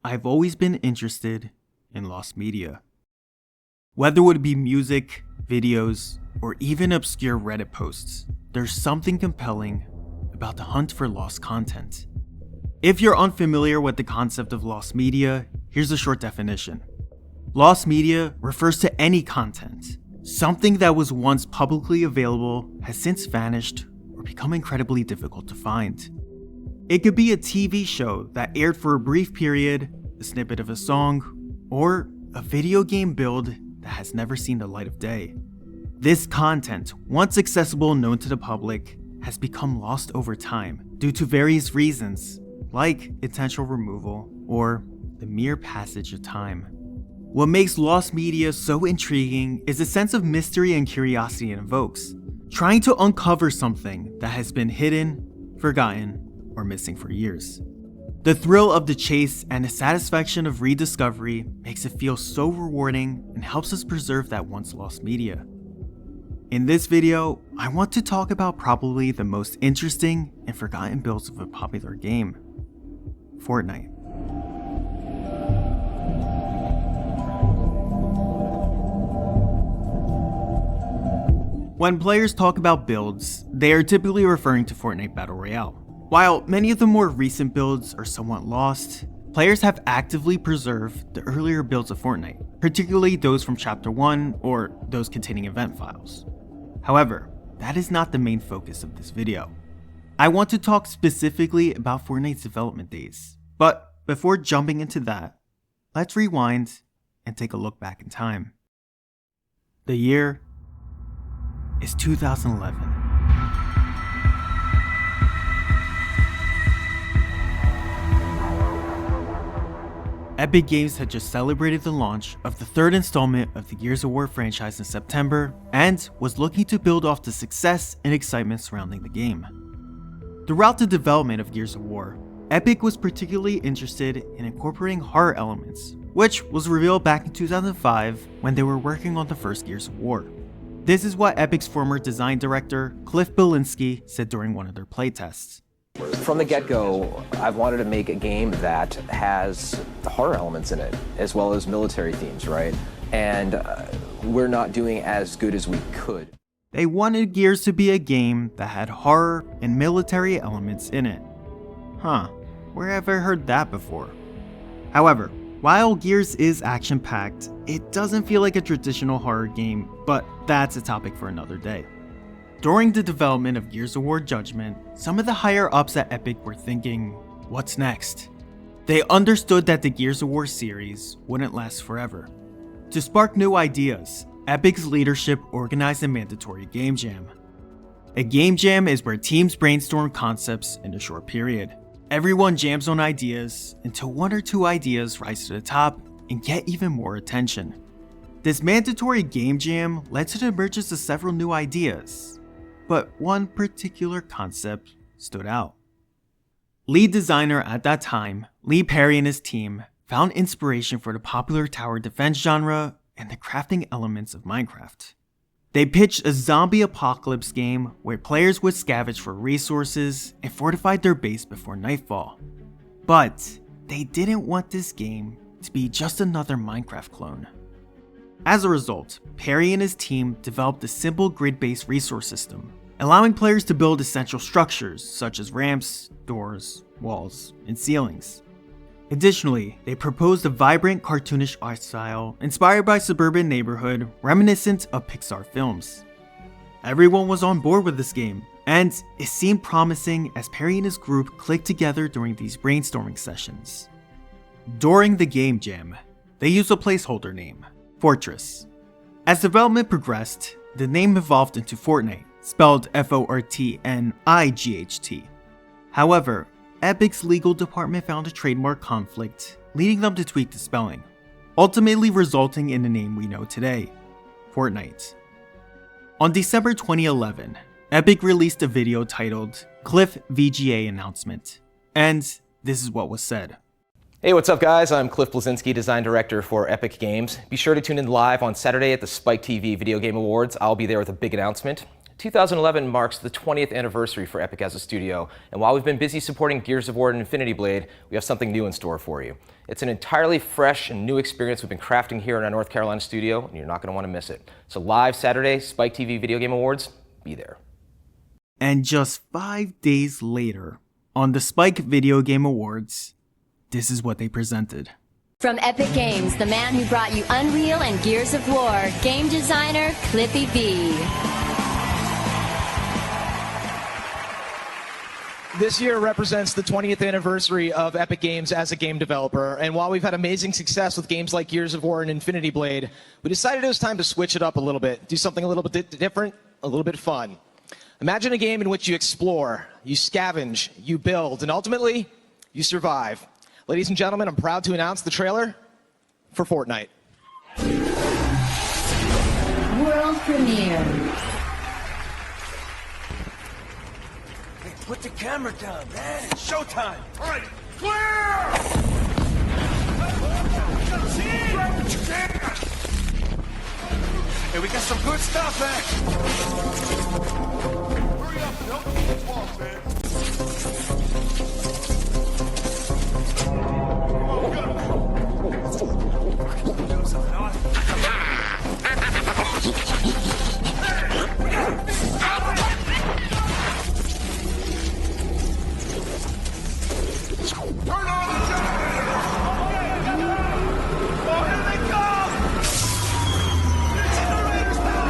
I've always been interested in lost media. Whether it would be music, videos, or even obscure Reddit posts, there's something compelling about the hunt for lost content. If you're unfamiliar with the concept of lost media, here's a short definition. Lost media refers to any content. Something that was once publicly available has since vanished or become incredibly difficult to find. It could be a TV show that aired for a brief period, a snippet of a song, or a video game build that has never seen the light of day. This content, once accessible and known to the public, has become lost over time due to various reasons, like intentional removal or the mere passage of time. What makes lost media so intriguing is the sense of mystery and curiosity it invokes, trying to uncover something that has been hidden, forgotten, or missing for years. The thrill of the chase and the satisfaction of rediscovery makes it feel so rewarding and helps us preserve that once lost media. In this video, I want to talk about probably the most interesting and forgotten builds of a popular game, Fortnite. When players talk about builds, they are typically referring to Fortnite Battle Royale. While many of the more recent builds are somewhat lost, players have actively preserved the earlier builds of Fortnite, particularly those from Chapter 1 or those containing event files. However, that is not the main focus of this video. I want to talk specifically about Fortnite's development days, but before jumping into that, let's rewind and take a look back in time. The year is 2011. Epic Games had just celebrated the launch of the third installment of the Gears of War franchise in September and was looking to build off the success and excitement surrounding the game. Throughout the development of Gears of War, Epic was particularly interested in incorporating horror elements, which was revealed back in 2005 when they were working on the first Gears of War. This is what Epic's former design director, Cliff Bielinski, said during one of their playtests. From the get-go, I've wanted to make a game that has horror elements in it, as well as military themes, right? And we're not doing as good as we could. They wanted Gears to be a game that had horror and military elements in it. Where have I heard that before? However, while Gears is action-packed, it doesn't feel like a traditional horror game, but that's a topic for another day. During the development of Gears of War Judgment, some of the higher-ups at Epic were thinking, what's next? They understood that the Gears of War series wouldn't last forever. To spark new ideas, Epic's leadership organized a mandatory game jam. A game jam is where teams brainstorm concepts in a short period. Everyone jams on ideas until one or two ideas rise to the top and get even more attention. This mandatory game jam led to the emergence of several new ideas, but one particular concept stood out. Lead designer at that time, Lee Perry and his team found inspiration for the popular tower defense genre and the crafting elements of Minecraft. They pitched a zombie apocalypse game where players would scavenge for resources and fortify their base before nightfall. But they didn't want this game to be just another Minecraft clone. As a result, Perry and his team developed a simple grid-based resource system, allowing players to build essential structures such as ramps, doors, walls, and ceilings. Additionally, they proposed a vibrant, cartoonish art style inspired by suburban neighborhood reminiscent of Pixar films. Everyone was on board with this game, and it seemed promising as Perry and his group clicked together during these brainstorming sessions. During the game jam, they used a placeholder name, Fortress. As development progressed, the name evolved into Fortnite, spelled Fortnight. However, Epic's legal department found a trademark conflict, leading them to tweak the spelling, ultimately resulting in the name we know today, Fortnite. On December 2011, Epic released a video titled Cliff VGA Announcement, and this is what was said. Hey, what's up guys? I'm Cliff Bielinski, Design Director for Epic Games. Be sure to tune in live on Saturday at the Spike TV Video Game Awards. I'll be there with a big announcement. 2011 marks the 20th anniversary for Epic as a studio, and while we've been busy supporting Gears of War and Infinity Blade, we have something new in store for you. It's an entirely fresh and new experience we've been crafting here in our North Carolina studio, and you're not going to want to miss it. So live Saturday, Spike TV Video Game Awards, be there. And just 5 days later, on the Spike Video Game Awards, this is what they presented. From Epic Games, the man who brought you Unreal and Gears of War, game designer Clippy B. This year represents the 20th anniversary of Epic Games as a game developer, and while we've had amazing success with games like Gears of War and Infinity Blade, we decided it was time to switch it up a little bit, do something a little bit different, a little bit fun. Imagine a game in which you explore, you scavenge, you build, and ultimately, you survive. Ladies and gentlemen, I'm proud to announce the trailer for Fortnite. World premiere. Put the camera down, man. It's showtime. All right, clear! Grab what you can. Hey, we got some good stuff, man. Hurry up, don't need to walk, man. Come on, go. Do something else. Turn on the generator! Oh, here they come! The generator's down!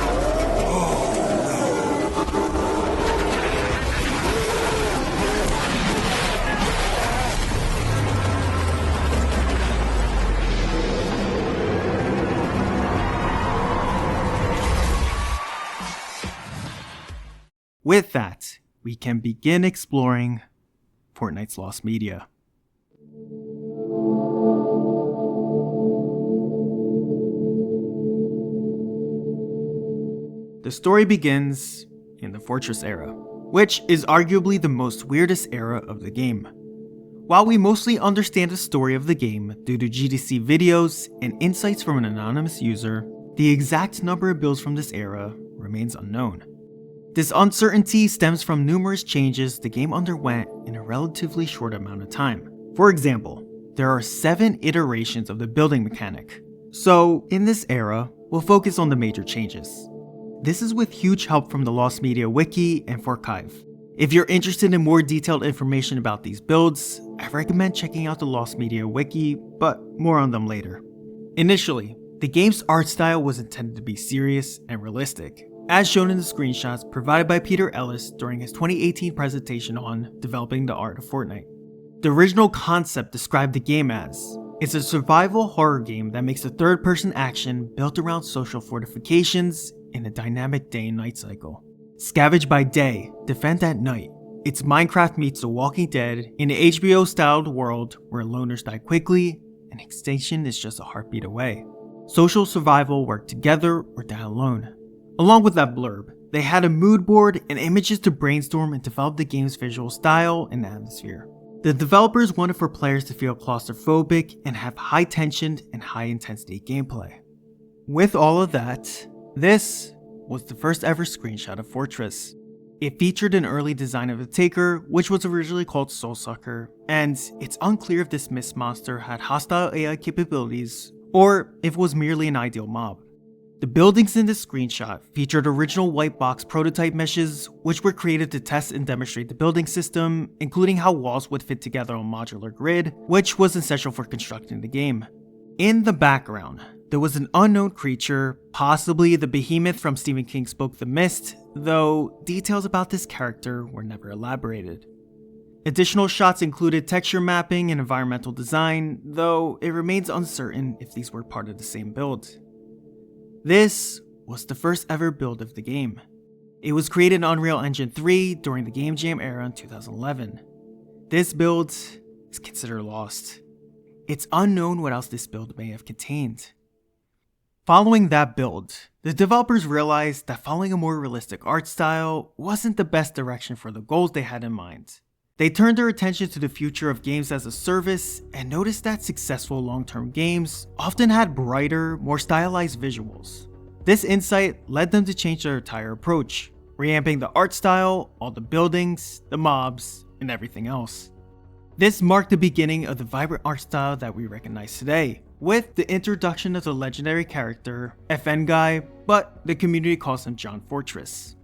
With that, we can begin exploring Fortnite's lost media. The story begins in the Fortress era, which is arguably the most weirdest era of the game. While we mostly understand the story of the game due to GDC videos and insights from an anonymous user, the exact number of builds from this era remains unknown. This uncertainty stems from numerous changes the game underwent in a relatively short amount of time. For example, there are 7 iterations of the building mechanic. So, in this era, we'll focus on the major changes. This is with huge help from the Lost Media Wiki and Fortnite. If you're interested in more detailed information about these builds, I recommend checking out the Lost Media Wiki, but more on them later. Initially, the game's art style was intended to be serious and realistic, as shown in the screenshots provided by Peter Ellis during his 2018 presentation on developing the art of Fortnite. The original concept described the game as, it's a survival horror game that makes a third-person action built around social fortifications in a dynamic day and night cycle. Scavenge by day, defend at night. It's Minecraft meets The Walking Dead in an HBO-styled world where loners die quickly and extinction is just a heartbeat away. Social survival work together or die alone. Along with that blurb, they had a mood board and images to brainstorm and develop the game's visual style and atmosphere. The developers wanted for players to feel claustrophobic and have high tension and high intensity gameplay. With all of that, this was the first ever screenshot of Fortress. It featured an early design of the Taker, which was originally called Soulsucker, and it's unclear if this mist monster had hostile AI capabilities or if it was merely an ideal mob. The buildings in this screenshot featured original white box prototype meshes, which were created to test and demonstrate the building system, including how walls would fit together on a modular grid, which was essential for constructing the game. In the background, there was an unknown creature, possibly the behemoth from Stephen King's book The Mist, though details about this character were never elaborated. Additional shots included texture mapping and environmental design, though it remains uncertain if these were part of the same build. This was the first ever build of the game. It was created in Unreal Engine 3 during the Game Jam era in 2011. This build is considered lost. It's unknown what else this build may have contained. Following that build, the developers realized that following a more realistic art style wasn't the best direction for the goals they had in mind. They turned their attention to the future of games as a service and noticed that successful long-term games often had brighter, more stylized visuals. This insight led them to change their entire approach. revamping the art style, all the buildings, the mobs, and everything else. This marked the beginning of the vibrant art style that we recognize today, with the introduction of the legendary character, FN Guy, but the community calls him John Fortress.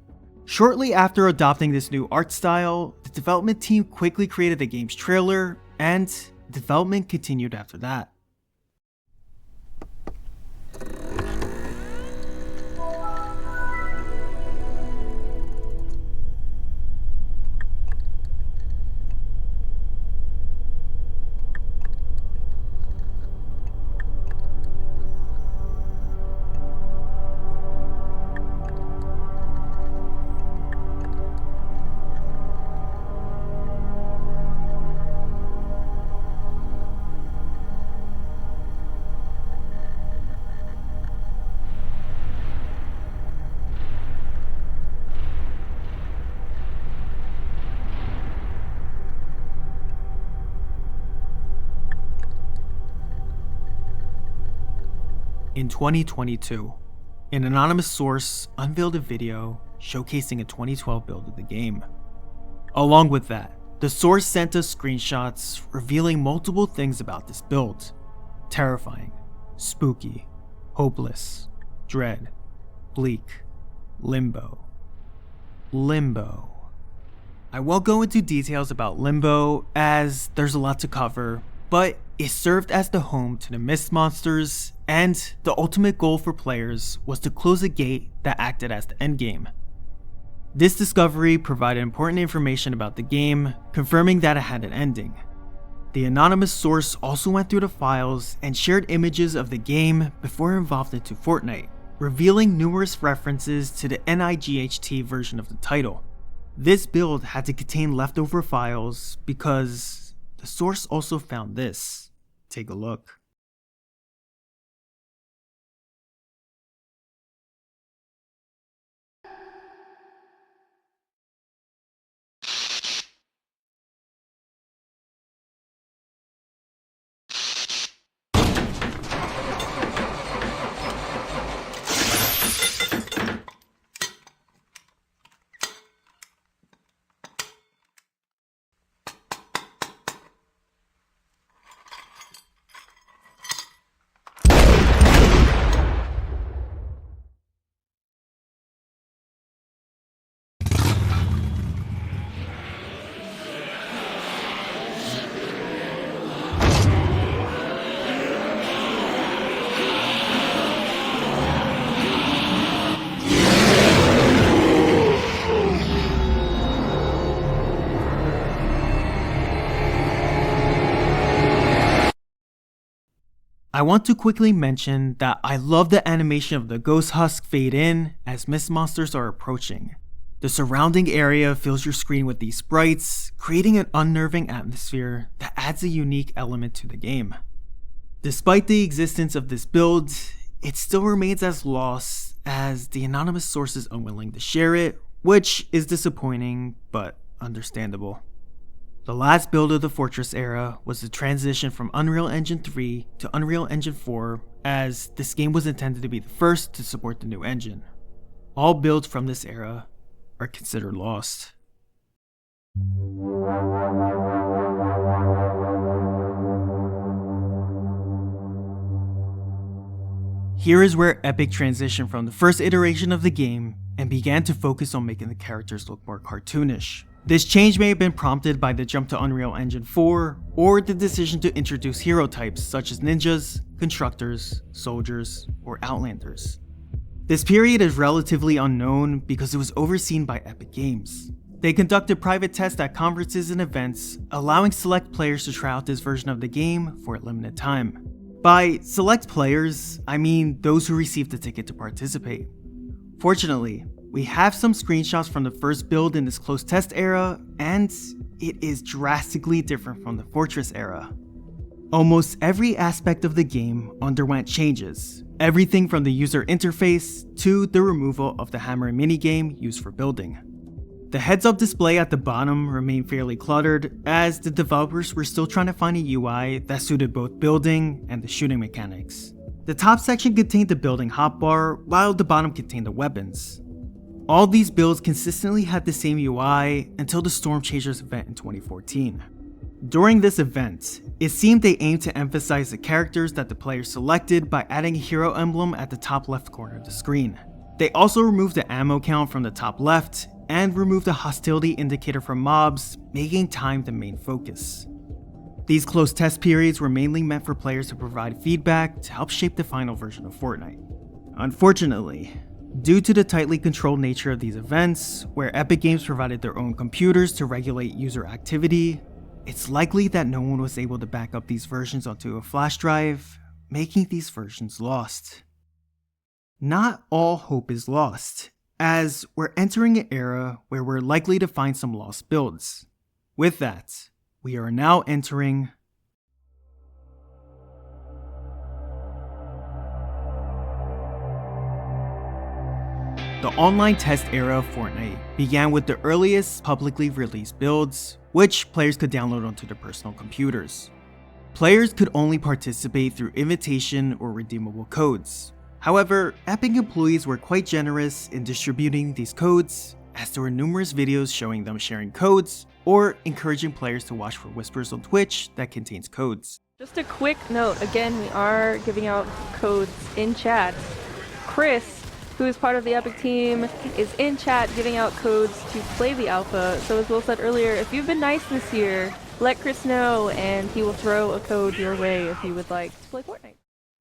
Shortly after adopting this new art style, the development team quickly created the game's trailer, and development continued after that. In 2022, an anonymous source unveiled a video showcasing a 2012 build of the game. Along with that, the source sent us screenshots revealing multiple things about this build: terrifying, spooky, hopeless, dread, bleak, limbo. I won't go into details about Limbo as there's a lot to cover, but it served as the home to the mist monsters, and the ultimate goal for players was to close a gate that acted as the endgame. This discovery provided important information about the game, confirming that it had an ending. The anonymous source also went through the files and shared images of the game before it evolved into Fortnite, revealing numerous references to the NIGHT version of the title. This build had to contain leftover files because the source also found this. Take a look. I want to quickly mention that I love the animation of the ghost husk fade in as mist monsters are approaching. The surrounding area fills your screen with these sprites, creating an unnerving atmosphere that adds a unique element to the game. Despite the existence of this build, it still remains as lost as the anonymous source is unwilling to share it, which is disappointing but understandable. The last build of the Fortress era was the transition from Unreal Engine 3 to Unreal Engine 4, as this game was intended to be the first to support the new engine. All builds from this era are considered lost. Here is where Epic transitioned from the first iteration of the game and began to focus on making the characters look more cartoonish. This change may have been prompted by the jump to Unreal Engine 4, or the decision to introduce hero types such as ninjas, constructors, soldiers, or outlanders. This period is relatively unknown because it was overseen by Epic Games. They conducted private tests at conferences and events, allowing select players to try out this version of the game for a limited time. By select players, I mean those who received a ticket to participate. Fortunately, we have some screenshots from the first build in this closed test era, and it is drastically different from the Fortress era. Almost every aspect of the game underwent changes, everything from the user interface to the removal of the hammer minigame used for building. The heads-up display at the bottom remained fairly cluttered, as the developers were still trying to find a UI that suited both building and the shooting mechanics. The top section contained the building hotbar, while the bottom contained the weapons. All these builds consistently had the same UI until the Storm Chasers event in 2014. During this event, it seemed they aimed to emphasize the characters that the player selected by adding a hero emblem at the top left corner of the screen. They also removed the ammo count from the top left and removed the hostility indicator from mobs, making time the main focus. These closed test periods were mainly meant for players to provide feedback to help shape the final version of Fortnite. Unfortunately, due to the tightly controlled nature of these events, where Epic Games provided their own computers to regulate user activity, it's likely that no one was able to back up these versions onto a flash drive, making these versions lost. Not all hope is lost, as we're entering an era where we're likely to find some lost builds. With that, we are now entering the online test era of Fortnite began with the earliest publicly released builds, which players could download onto their personal computers. Players could only participate through invitation or redeemable codes. However, Epic employees were quite generous in distributing these codes, as there were numerous videos showing them sharing codes or encouraging players to watch for whispers on Twitch that contains codes. Just a quick note, again, we are giving out codes in chat. Chris, who is part of the Epic team, is in chat giving out codes to play the alpha. So as Will said earlier, if you've been nice this year, let Chris know and he will throw a code your way if you would like to play Fortnite.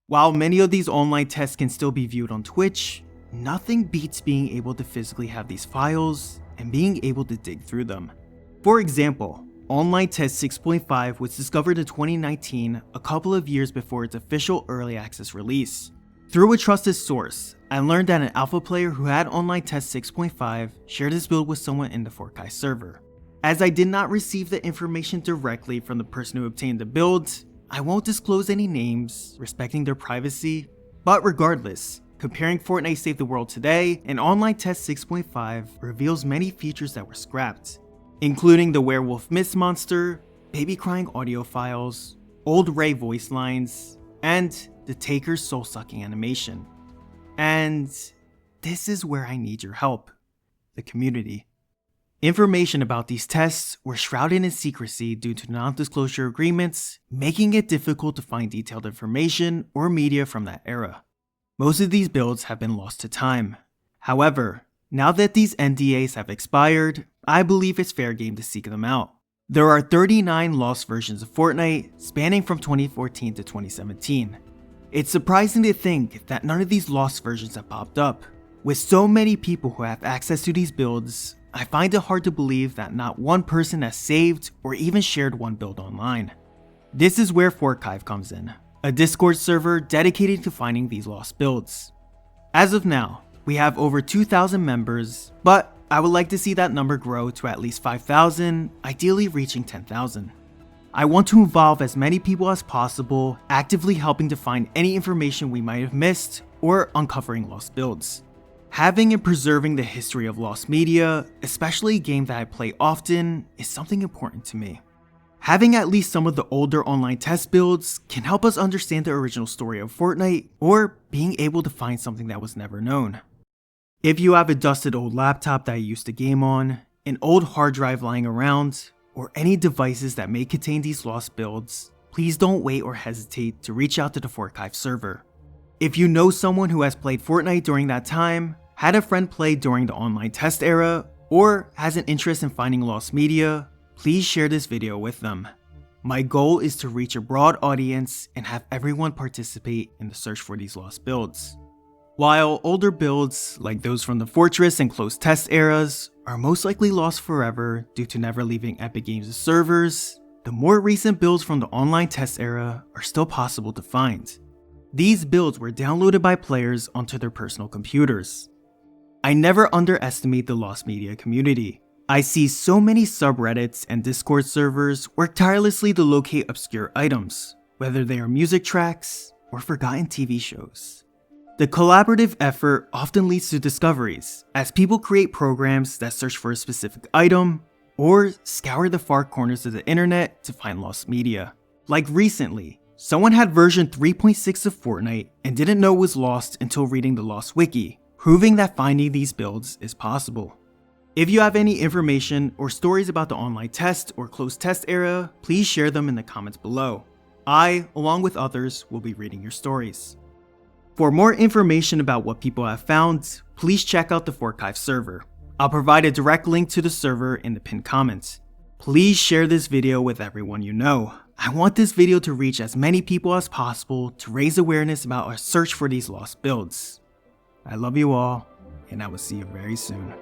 While many of these online tests can still be viewed on Twitch, nothing beats being able to physically have these files and being able to dig through them. For example, Online Test 6.5 was discovered in 2019, a couple of years before its official early access release. Through a trusted source, I learned that an alpha player who had Online Test 6.5 shared his build with someone in the Fortnite server. As I did not receive the information directly from the person who obtained the build, I won't disclose any names, respecting their privacy, but regardless, comparing Fortnite Save the World today and Online Test 6.5 reveals many features that were scrapped, including the werewolf mist monster, baby crying audio files, old Ray voice lines, and the Taker's soul-sucking animation. And this is where I need your help, the community. Information about these tests were shrouded in secrecy due to non-disclosure agreements, making it difficult to find detailed information or media from that era. Most of these builds have been lost to time. However, now that these NDAs have expired, I believe it's fair game to seek them out. There are 39 lost versions of Fortnite spanning from 2014 to 2017. It's surprising to think that none of these lost versions have popped up. With so many people who have access to these builds, I find it hard to believe that not one person has saved or even shared one build online. This is where FortArchive comes in, a Discord server dedicated to finding these lost builds. As of now, we have over 2,000 members, but I would like to see that number grow to at least 5,000, ideally reaching 10,000. I want to involve as many people as possible, actively helping to find any information we might have missed or uncovering lost builds. Having and preserving the history of lost media, especially a game that I play often, is something important to me. Having at least some of the older online test builds can help us understand the original story of Fortnite, or being able to find something that was never known. If you have a dusted old laptop that you used to game on, an old hard drive lying around, or any devices that may contain these lost builds, please don't wait or hesitate to reach out to the FortArchive server. If you know someone who has played Fortnite during that time, had a friend play during the online test era, or has an interest in finding lost media, please share this video with them. My goal is to reach a broad audience and have everyone participate in the search for these lost builds. While older builds, like those from the Fortress and closed test eras, are most likely lost forever due to never leaving Epic Games' servers, the more recent builds from the online test era are still possible to find. These builds were downloaded by players onto their personal computers. I never underestimate the lost media community. I see so many subreddits and Discord servers work tirelessly to locate obscure items, whether they are music tracks or forgotten TV shows. The collaborative effort often leads to discoveries, as people create programs that search for a specific item, or scour the far corners of the internet to find lost media. Like recently, someone had version 3.6 of Fortnite and didn't know it was lost until reading the Lost Wiki, proving that finding these builds is possible. If you have any information or stories about the online test or closed test era, please share them in the comments below. I, along with others, will be reading your stories. For more information about what people have found, please check out the Fortnite server. I'll provide a direct link to the server in the pinned comments. Please share this video with everyone you know. I want this video to reach as many people as possible to raise awareness about our search for these lost builds. I love you all, and I will see you very soon.